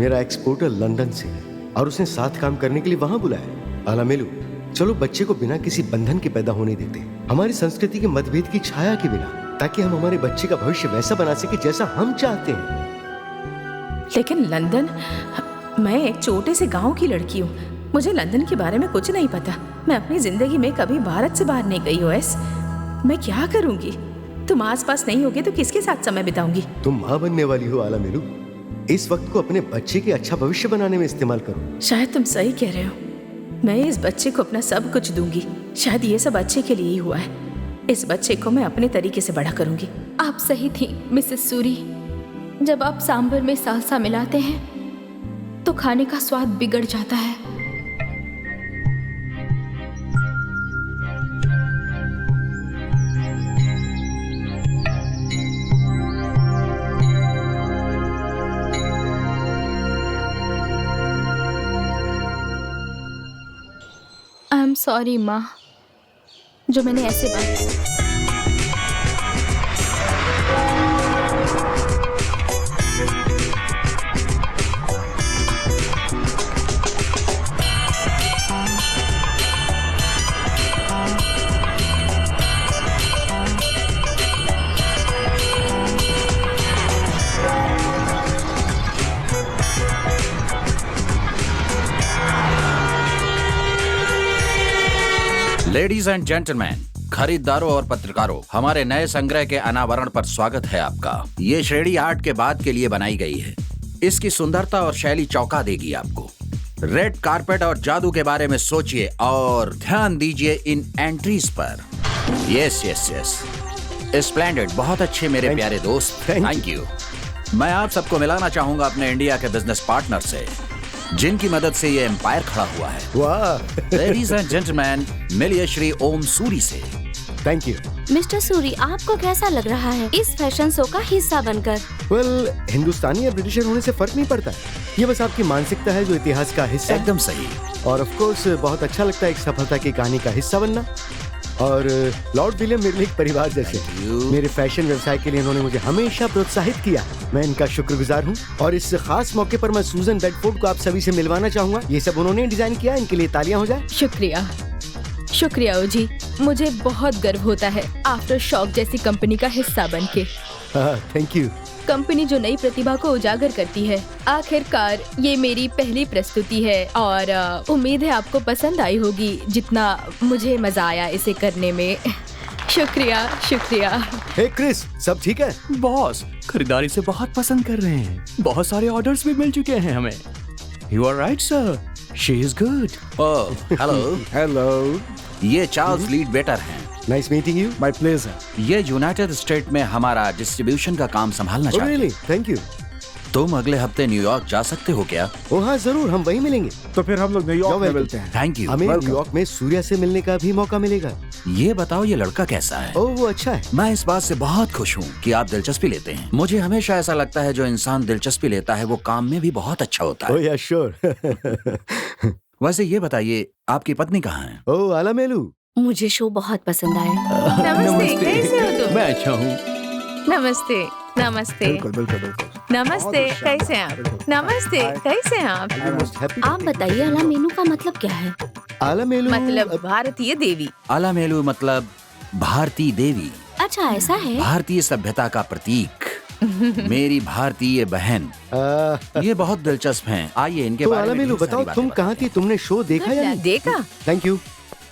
मेरा exporter London से है और उसने साथ काम करने के लिए वहां बुलाया। आलामेलू, चलो बच्चे को बिना किसी बंधन के पैदा होने देते, हमारी संस्कृति के मतभेद की छाया के बिना, ताकि हम हमारे बच्चे का भविष्य वैसा बना सके जैसा हम चाहते हैं। लेकिन लंदन, मैं एक छोटे से गांव की लड़की हूँ, मुझे लंदन के बारे में कुछ नहीं पता। मैं अपनी जिंदगी में कभी भारत से बाहर नहीं गई ओएस। मैं क्या करूंगी? तुम आसपास नहीं होगे तो किसके साथ समय बिताऊंगी? तुम माँ बनने वाली हो आलामेलू, इस वक्त को अपने बच्चे के अच्छा भविष्य बनाने में इस्तेमाल करो। शायद तुम सही कह रहे हो, मैं इस बच्चे को अपना सब कुछ दूंगी। शायद ये सब अच्छे के लिए ही हुआ है। इस बच्चे को मैं अपने तरीके से बड़ा करूंगी। आप सही थी मिसेस सूरी। जब आप सांभर में सालसा मिलाते हैं तो खाने का स्वाद बिगड़ जाता है। आई एम सॉरी माँ, जो मैंने ऐसे बात। लेडीज एंड जेंटलमैन, खरीदारों और पत्रकारों, हमारे नए संग्रह के अनावरण पर स्वागत है आपका। ये श्रेणी आर्ट के बाद के लिए बनाई गई है। इसकी सुंदरता और शैली चौंका देगी आपको। रेड कारपेट और जादू के बारे में सोचिए और ध्यान दीजिए इन एंट्रीज पर। यस यस यस, स्प्लेंडेड, बहुत अच्छे मेरे प्यारे दोस्त, थैंक यू। मैं आप सबको मिलाना चाहूंगा अपने इंडिया के बिजनेस पार्टनर से, जिनकी मदद से ये एम्पायर खड़ा हुआ है। वाह। लेडीज एंड जेंटलमैन, मिलिए श्री ओम सूरी से। Thank you. मिस्टर सूरी, आपको कैसा लग रहा है इस फैशन शो का हिस्सा बनकर? वेल, हिंदुस्तानी या ब्रिटिशर होने से फर्क नहीं पड़ता है, ये बस आपकी मानसिकता है जो इतिहास का हिस्सा। एकदम सही। और ऑफ कोर्स बहुत अच्छा लगता है एक सफलता की कहानी का हिस्सा बनना। और लॉर्ड विलियम मेरे लिए एक परिवार जैसे, मेरे फैशन व्यवसाय के लिए इन्होंने मुझे हमेशा प्रोत्साहित किया। मैं इनका शुक्रगुजार हूँ। और इस खास मौके पर मैं सूजन बेडफोर्ड को आप सभी से मिलवाना चाहूँगा। ये सब उन्होंने डिजाइन किया, इनके लिए तालियां हो जाए। शुक्रिया शुक्रिया ओजी, मुझे बहुत गर्व होता है आफ्टर शॉक जैसी कंपनी का हिस्सा बनके। Thank you. कंपनी जो नई प्रतिभा को उजागर करती है। आखिरकार ये मेरी पहली प्रस्तुति है और उम्मीद है आपको पसंद आई होगी जितना मुझे मजा आया इसे करने में। शुक्रिया शुक्रिया। हे क्रिस, सब ठीक है? बॉस, खरीदारी से बहुत पसंद कर रहे हैं। बहुत सारे ऑर्डर्स भी मिल चुके हैं हमें। You are right sir, she is good. Oh, hello. Hello. ये चार्ल्स लीड बेटर हैं। Nice meeting you. My pleasure. ये यूनाइटेड स्टेट में हमारा डिस्ट्रीब्यूशन का काम संभालना चाहते हैं। रियली? Thank you. तुम अगले हफ्ते न्यूयॉर्क जा सकते हो क्या? ओह हाँ, जरूर, हम वहीं मिलेंगे। तो फिर हम लोग न्यूयॉर्क में मिलते हैं। Thank you. हमें न्यूयॉर्क में सूर्या से मिलने का भी मौका मिलेगा। ये बताओ, ये लड़का कैसा है? ओह, वो अच्छा है। मैं इस बात से बहुत खुश हूँ कि आप दिलचस्पी लेते हैं। मुझे हमेशा ऐसा लगता है जो इंसान दिलचस्पी लेता है वो काम में भी बहुत अच्छा होता है। ओह या श्योर। वैसे ये बताइए, आपकी पत्नी कहाँ है? ओह आलामेलू, मुझे शो बहुत पसंद आया। नमस्ते, कैसे हो तुम? मैं अच्छा हूँ। नमस्ते नमस्ते बिल्कुल बिल्कुल बिल्कुल। नमस्ते, कैसे हैं आप? नमस्ते, कैसे हैं आप? आप बताइए, आलामेलू का मतलब क्या है? आलामेलू मतलब भारतीय देवी। आलामेलू मतलब भारतीय देवी। अच्छा, ऐसा है। भारतीय सभ्यता का प्रतीक। मेरी भारतीय बहन। ये बहुत दिलचस्प हैं। आइए इनके तो बारे में आलामेलू ढेर सारी बताओ, बातें तुम कहाँ थी? तुमने शो देखा या नहीं? देखा? Thank you.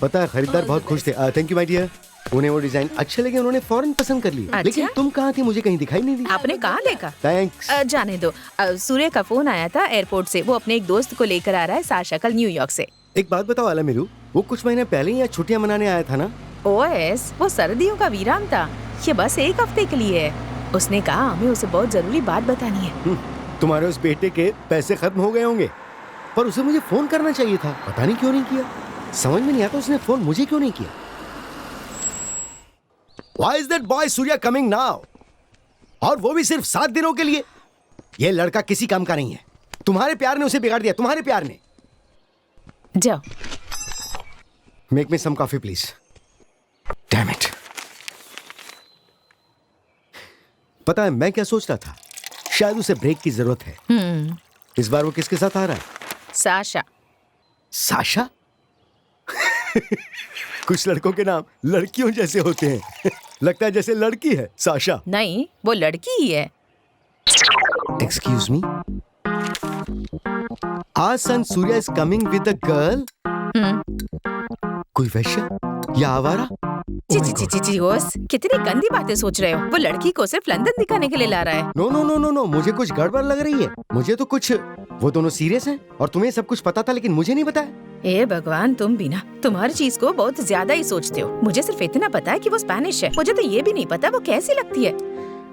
पता है, खरीदार बहुत खुश थे। Thank you my dear. उन्हें वो डिजाइन अच्छे लगे, उन्होंने फौरन पसंद कर लिया। अच्छा? लेकिन तुम कहाँ थी? मुझे कहीं दिखाई नहीं दी। आपने कहाँ देखा? थैंक्स। जाने दो। सूर्य का फोन आया था एयरपोर्ट से। वो अपने एक दोस्त को लेकर आ रहा है साशकल न्यूयॉर्क से। एक बात बताओ आलामेलू, वो कुछ महीने पहले ही यहाँ छुट्टियाँ मनाने आया था ना? ओएस, वो सर्दियों का वीरान था। ये बस एक हफ्ते के लिए है। उसने कहा हमें उसे बहुत जरूरी बात बतानी है। तुम्हारे उस बेटे के पैसे खत्म हो गए होंगे, पर उसे मुझे फोन करना चाहिए था। पता नहीं क्यों नहीं किया। समझ में नहीं आता उसने फोन मुझे क्यों नहीं किया। Why is that boy Surya coming now? और वो भी सिर्फ 7 दिनों के लिए। ये लड़का किसी काम का नहीं है। तुम्हारे प्यार ने उसे बिगाड़ दिया, तुम्हारे प्यार ने। जाओ। Make me some coffee please. Damn it. पता है मैं क्या सोच रहा था? शायद उसे ब्रेक की जरूरत है। इस बार वो किसके साथ आ रहा है? साशा। साशा? कुछ लड़कों के नाम लड़कियों जैसे होते हैं। लगता है जैसे लड़की है साशा। नहीं, वो लड़की ही है। एक्सक्यूज मी, आज son Surya is coming with a girl. कोई वैश्य या आवारा? जी जी जी जी जी बॉस, कितनी गंदी बातें सोच रहे हो। वो लड़की को सिर्फ लंदन दिखाने के लिए ला रहा है। No no no no no, मुझे कुछ गड़बड़ लग रही है। मुझे तो कुछ, वो दोनों सीरियस हैं और तुम्हें सब कुछ पता था लेकिन मुझे नहीं बताया। ए भगवान, तुम भी ना, तुम हर चीज को बहुत ज्यादा ही सोचते हो। मुझे सिर्फ इतना पता है कि वो स्पेनिश है। मुझे तो ये भी नहीं पता वो कैसी लगती है।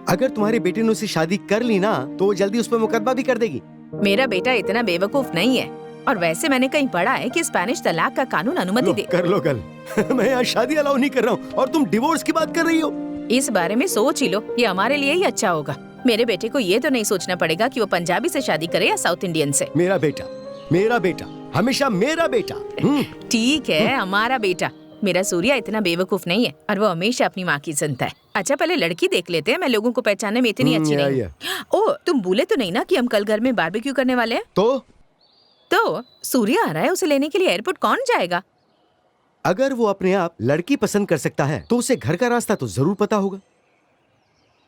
अगर तुम्हारे बेटे ने उससे शादी कर ली ना तो वो जल्दी उस पर मुकदमा भी कर देगी। मेरा बेटा इतना बेवकूफ नहीं है। और वैसे मैंने कहीं पढ़ा है कि स्पेनिश तलाक का कानून अनुमति दे। कर लो कल। मैं यहाँ शादी अलाउ नहीं कर रहा हूँ और तुम डिवोर्स की बात कर रही हो। इस बारे में सोच ही लो, ये हमारे लिए ही अच्छा होगा। मेरे बेटे को ये तो नहीं सोचना पड़ेगा कि वो पंजाबी से शादी करे या साउथ इंडियन से। मेरा बेटा हमेशा मेरा बेटा। ठीक है, हमारा बेटा। मेरा सूर्या इतना बेवकूफ नहीं है और वो हमेशा अपनी माँ की सुनता है। अच्छा, पहले लड़की देख लेते हैं। मैं लोगों को पहचानने में इतनी अच्छी नहीं हूँ। ओ, तुम भूले तो नहीं ना कि हम कल घर में बारबेक्यू करने वाले हैं? तो सूर्या आ रहा है, उसे लेने के लिए एयरपोर्ट कौन जाएगा? अगर वो अपने आप लड़की पसंद कर सकता है तो उसे घर का रास्ता तो जरूर पता होगा।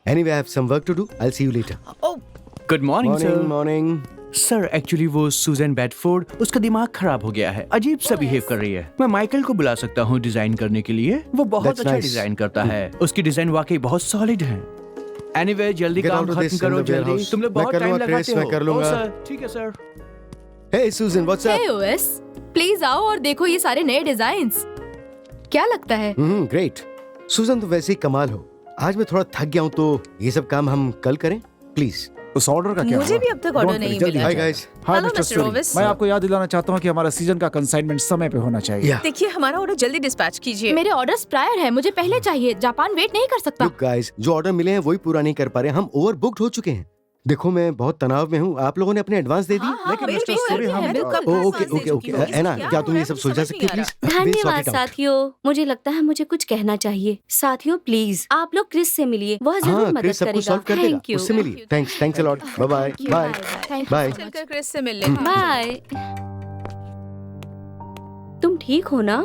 Anyway, I have some work to do. I'll see you later. Good morning sir. Morning. Sir actually वो सुजैन बेडफोर्ड, उसका दिमाग खराब हो गया है, अजीब सा बिहेव कर रही है। मैं माइकल को बुला सकता हूँ डिजाइन करने के लिए, वो बहुत That's अच्छा nice. डिजाइन करता है। उसकी डिजाइन वाकई बहुत सॉलिड है। एनीवे, जल्दी Get काम out of खत्म this करो in the जल्दी। warehouse. तुम लोग मैं बहुत कर टाइम लूंगा, लगाते Chris, मैं हो। कर लूंगा। सर, ठीक है sir. Hey Susan, what's up? Hey ओएस, प्लीज आओ और देखो ये सारे नए डिजाइन्स। क्या लगता है? ग्रेट। सुजन, तो वैसे ही कमाल हो। आज मैं थोड़ा थक गया हूँ तो ये सब काम हम कल करें प्लीज। उस ऑर्डर का क्या मुझे हुआ? भी अब तक ऑर्डर Don't नहीं worry, जल्दी मिला। आ हाय जाएगा। गाइस। हाँ Hello, mister Mr. Suri, Rovis. मैं आपको याद दिलाना चाहता हूँ कि हमारा सीजन का कंसाइनमेंट समय पे होना चाहिए। Yeah. देखिए, हमारा ऑर्डर जल्दी डिस्पैच कीजिए। मेरे ऑर्डर्स प्रायर है, मुझे पहले चाहिए। जापान वेट नहीं कर सकता। Look guys, जो ऑर्डर मिले हैं वही पूरा नहीं कर पा रहे। हम ओवर बुक्ड हो चुके हैं। देखो, मैं बहुत तनाव में हूँ। आप लोगों ने अपने एडवांस दे दिए? लेकिन मिस्टर सूरी, हम ओके। एना, क्या तुम ये सब सुलझा सकती हो प्लीज? धन्यवाद साथियों। मुझे लगता है मुझे कुछ कहना चाहिए। साथियों प्लीज आप लोग क्रिस से मिलिए, वह जरूर हाँ, मदद क्रिस सब कुछ करेगा। सॉल्व कर देगा। Thank you. उससे मिलिए। Thanks a lot. Bye bye bye. चलकर क्रिस से मिल ले। बाय। तुम ठीक हो ना?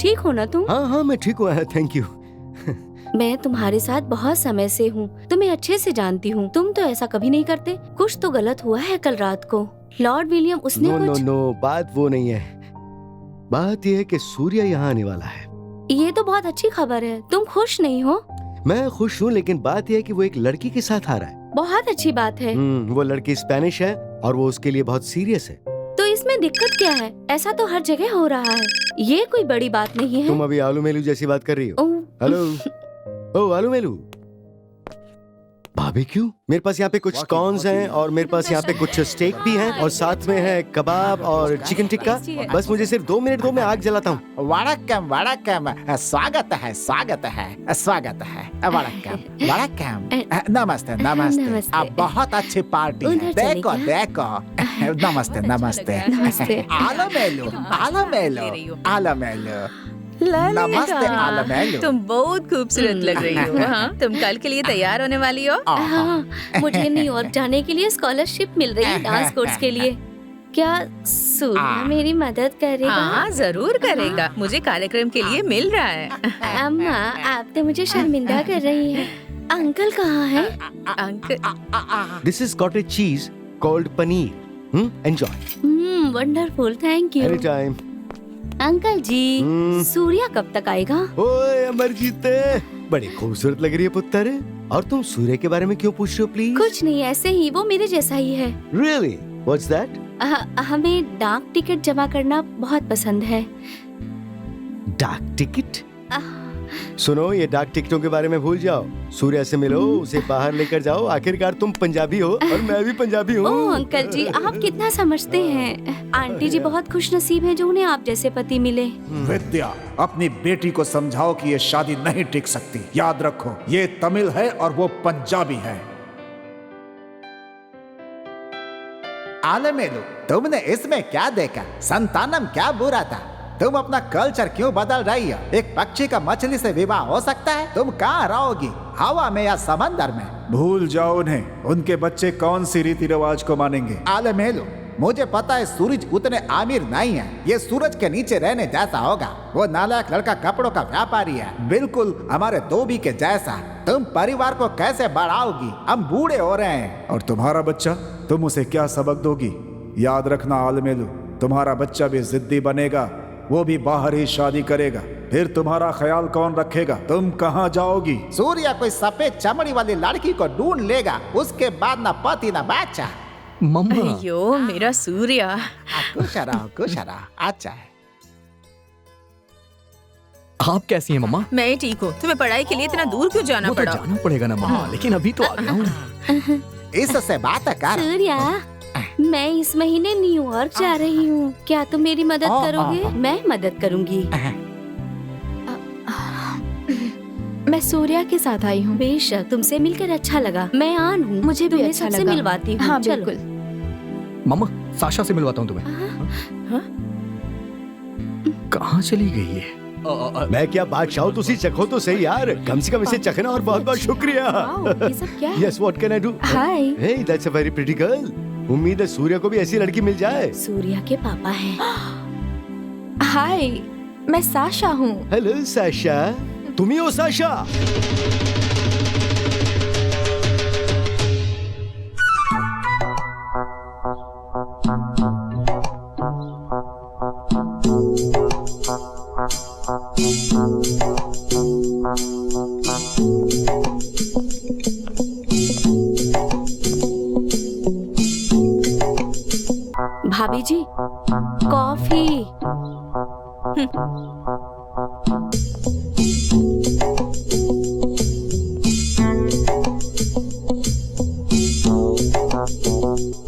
ठीक हो ना तुम? हाँ मैं ठीक हूँ। Thank you. मैं तुम्हारे साथ बहुत समय से हूँ, तुम्हें अच्छे से जानती हूँ। तुम तो ऐसा कभी नहीं करते। कुछ तो गलत हुआ है कल रात को। लॉर्ड विलियम उसने कुछ। नो, बात वो नहीं है। बात ये है कि सूर्या यहाँ आने वाला है। ये तो बहुत अच्छी खबर है। तुम खुश नहीं हो? मैं खुश हूँ, लेकिन बात यह है कि वो एक लड़की के साथ आ रहा है। बहुत अच्छी बात है। वो लड़की स्पेनिश है और वो उसके लिए बहुत सीरियस है। तो इसमें दिक्कत क्या है? ऐसा तो हर जगह हो रहा है। ये कोई बड़ी बात नहीं है। तुम अभी आलू मेलू जैसी बात कर रही हो। ओह, हेलो आलू मेलू। बारबेक्यू? मेरे पास यहाँ पे कुछ कॉर्न्स हैं और मेरे पास यहाँ पे कुछ स्टेक भी हैं और साथ में है कबाब और चिकन टिक्का। बस मुझे सिर्फ 2 मिनट दो, मैं आग जलाता हूँ। वड़क्कम वड़क्कम, स्वागत है स्वागत है स्वागत है। वड़क्कम वड़क्कम, नमस्ते नमस्ते। नमस्ते। अब बहुत अच्छी पार्टी है। उधर चले देखो क्या? देखो। नमस्ते नमस्ते। नमस्ते। आलो मेलू आलो मेलू आलो मेलू। नमस्ते आलो मेलू। तुम बहुत खूबसूरत लग रही हो। हाँ, तुम कल के लिए तैयार होने वाली हो? हाँ, मुझे न्यूयॉर्क जाने के लिए स्कॉलरशिप मिल रही है डांस कोर्स के लिए। क्या सूर्या मेरी मदद करेगा? हाँ, जरूर करेगा। मुझे कार्यक्रम के लिए मिल रहा है। अम्मा, आप तो मुझे शर्मिंदा कर रही हैं। अंकल कहाँ है? Uncle, this is cottage cheese called paneer. Enjoy. Wonderful, thank you. Any time. Uncle ji, Surya कब तक आएगा? ओए अमरजीत, बड़ी खूबसूरत लग रही है पुत्र। और तुम सूर्य के बारे में क्यों पूछ रहे हो प्लीज? कुछ नहीं, ऐसे ही। वो मेरे जैसा ही है। रियली? What's that? हमें डाक टिकट जमा करना बहुत पसंद है। डाक टिकट? सुनो, ये डाक टिकटों के बारे में भूल जाओ। सूर्या से मिलो, उसे बाहर लेकर जाओ। आखिरकार तुम पंजाबी हो और मैं भी पंजाबी हूँ। ओह अंकल जी, आप कितना समझते हैं। आंटी जी बहुत खुशनसीब हैं जो उन्हें आप जैसे पति मिले। विद्या, अपनी बेटी को समझाओ कि ये शादी नहीं टिक सकती। याद रखो, ये तमिल है और वो पंजाबी है। आलमेलू, तुमने इसमें क्या देखा? संतानम क्या बुरा था? तुम अपना कल्चर क्यों बदल रही हो? एक पक्षी का मछली से विवाह हो सकता है? तुम कहाँ रहोगी, हवा में या समंदर में? भूल जाओ उन्हें। उनके बच्चे कौन सी रीति रिवाज को मानेंगे। आलमेलो, मुझे पता है सूरज उतने आमिर नहीं है। ये सूरज के नीचे रहने जैसा होगा। वो नालायक लड़का कपड़ों का व्यापारी है, बिल्कुल हमारे धोबी के जैसा। तुम परिवार को कैसे बढ़ाओगी? हम बूढ़े हो रहे हैं। और तुम्हारा बच्चा, तुम उसे क्या सबक दोगी? याद रखना आलमेलू, तुम्हारा बच्चा भी जिद्दी बनेगा, वो भी बाहर ही शादी करेगा। फिर तुम्हारा ख्याल कौन रखेगा? तुम कहाँ जाओगी? सूर्या कोई सफेद चमड़ी वाली लड़की को ढूंढ लेगा, उसके बाद ना पति ना बच्चा। मम्मा, अयो मेरा सूर्या। खुश रहो, अच्छा है। आप कैसी हैं मम्मा? मैं ठीक हूँ। तुम्हें पढ़ाई के लिए इतना दूर क्यों जाना वो तो पड़ा? जाना पड़ेगा ना मम्मा, लेकिन अभी तो आ गया हूँ। इससे बात कर। सूर्या, मैं इस महीने न्यूयॉर्क जा रही हूँ। क्या तुम मेरी मदद करोगे? मैं मदद करूँगी। मैं सूर्या के साथ आई हूँ। बेशक, तुमसे मिलकर अच्छा लगा। मैं आन हूँ, मुझे भी तुम्हें अच्छा सबसे लगा। मिलवाती हूँ। हाँ चलो। बिल्कुल। मम्मा, साशा से मिलवाता हूँ तुम्हें। कहाँ चली गई है? मैं क्या बादशाह हूँ, तुसी चखो तो सही यार। कम से कम इसे चखना। और बहुत बहुत शुक्रिया। वाओ, ये सब क्या है? Yes, what can I do? Hi. Hey, that's a very pretty girl. उम्मीद है सूर्या को भी ऐसी लड़की मिल जाए। सूर्या के पापा हैं। हाय, मैं साशा हूँ। हेलो साशा, तुम ही हो साशा? भाभी जी, कॉफी।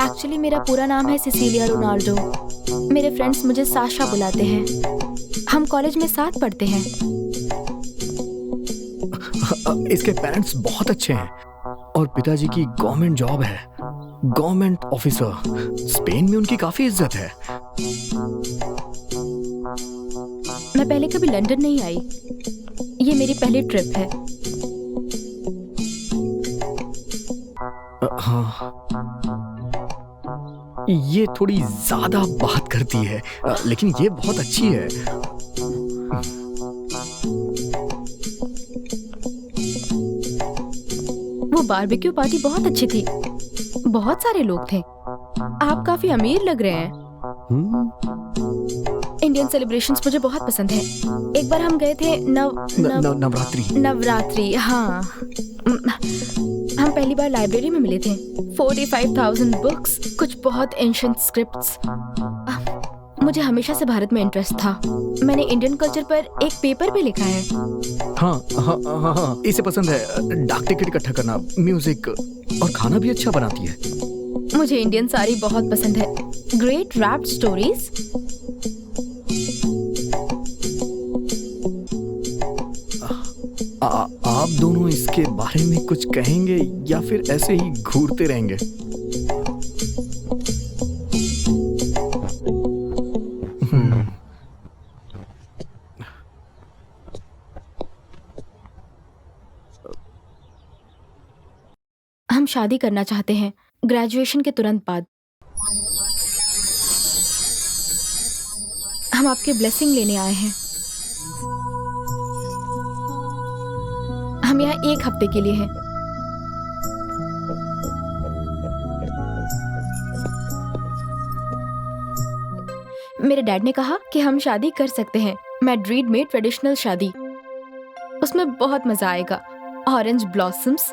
एक्चुअली मेरा पूरा नाम है सिसिलिया रोनाल्डो। मेरे फ्रेंड्स मुझे साशा बुलाते हैं। हम कॉलेज में साथ पढ़ते हैं। इसके पेरेंट्स बहुत अच्छे हैं और पिताजी की गवर्नमेंट जॉब है, गवर्नमेंट ऑफिसर। स्पेन में उनकी काफी इज्जत है। मैं पहले कभी लंदन नहीं आई। ये मेरी पहली ट्रिप है। हाँ, ये थोड़ी ज्यादा बात करती है, लेकिन ये बहुत अच्छी है। वो बारबेक्यू पार्टी बहुत अच्छी थी। बहुत सारे लोग थे। आप काफी अमीर लग रहे हैं। इंडियन सेलिब्रेशंस मुझे बहुत पसंद है। एक बार हम गए थे नवरात्रि। हाँ, हम पहली बार लाइब्रेरी में मिले थे। 45,000 बुक्स, कुछ बहुत एंशिएंट स्क्रिप्ट्स। मुझे हमेशा से भारत में इंटरेस्ट था। मैंने इंडियन कल्चर पर एक पेपर भी लिखा है। हाँ, इसे पसंद है डाक टिकट इकट्ठा करना, म्यूजिक और खाना भी अच्छा बनाती है। मुझे इंडियन साड़ी बहुत पसंद है। Great wrapped stories. आप दोनों इसके बारे में कुछ कहेंगे या फिर ऐसे ही घूरते रहेंगे? हम शादी करना चाहते हैं ग्रेजुएशन के तुरंत बाद। हम आपके ब्लेसिंग लेने आए हैं। हम यहाँ 1 हफ्ते के लिए हैं। मेरे डैड ने कहा कि हम शादी कर सकते हैं मैड्रिड में, ट्रेडिशनल शादी। उसमें बहुत मजा आएगा। Orange blossoms.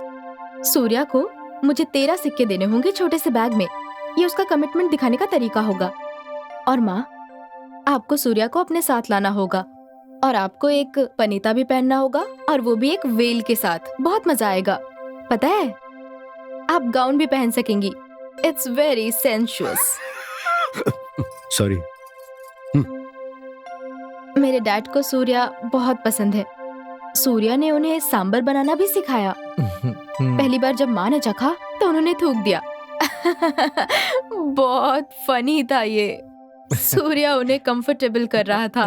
सूर्या को मुझे 13 सिक्के देने होंगे छोटे से बैग में। ये उसका कमिटमेंट दिखाने का तरीका होगा। और माँ, आपको सूर्या को अपने साथ लाना होगा और आपको एक पनीता भी पहनना होगा, और वो भी एक वेल के साथ। बहुत मजा आएगा। पता है, आप गाउन भी पहन सकेंगी। It's very sensuous. सॉरी। मेरे डैड को सूर्या बहुत पसंद है। सूर्या ने उन्हें सांबर बनाना भी सिखाया। पहली बार जब माँ ने चखा तो उन्होंने थूक दिया। बहुत फनी था ये। सूर्या उन्हें कंफर्टेबल कर रहा था।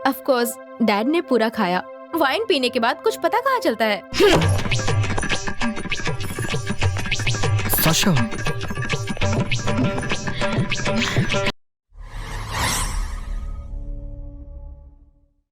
ऑफ कोर्स डैड ने पूरा खाया। वाइन पीने के बाद कुछ पता कहाँ चलता है। अच्छा